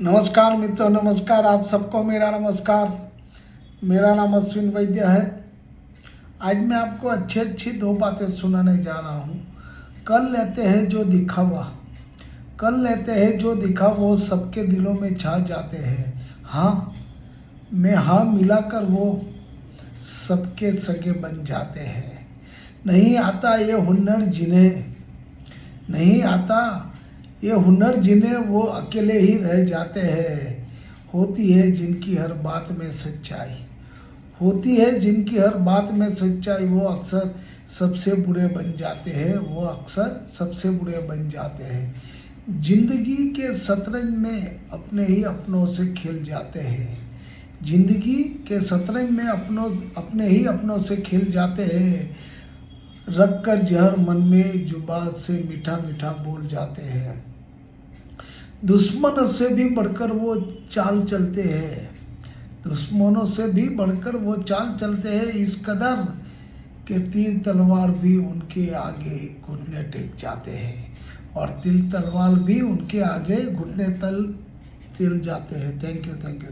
नमस्कार मित्रों, नमस्कार। आप सबको मेरा नमस्कार। मेरा नाम अश्विन वैद्य है। आज मैं आपको अच्छी दो बातें सुनाने जा रहा हूँ। कर लेते हैं जो दिखावा, कर लेते हैं जो दिखा वो सबके दिलों में छा जाते हैं। हाँ मैं हाँ मिलाकर वो सबके सगे बन जाते हैं। नहीं आता ये हुनर जिन्हें, नहीं आता ये हुनर जिन्हें वो अकेले ही रह जाते हैं। होती है जिनकी हर बात में सच्चाई, होती है जिनकी हर बात में सच्चाई, वो अक्सर सबसे बुरे बन जाते हैं, वो अक्सर सबसे बुरे बन जाते हैं। जिंदगी के शतरंज में अपने ही अपनों से खेल जाते हैं, जिंदगी के शतरंज में अपने ही अपनों से खेल जाते हैं। रख कर जहर मन में जुबान से मीठा मीठा बोल जाते हैं। दुश्मन से भी बढ़कर वो चाल चलते हैं, दुश्मनों से भी बढ़कर वो चाल चलते हैं। इस कदर के तीर तलवार भी उनके आगे घुटने टेक जाते हैं, और तिल तलवार भी उनके आगे घुटने तल तिल जाते हैं। Thank you.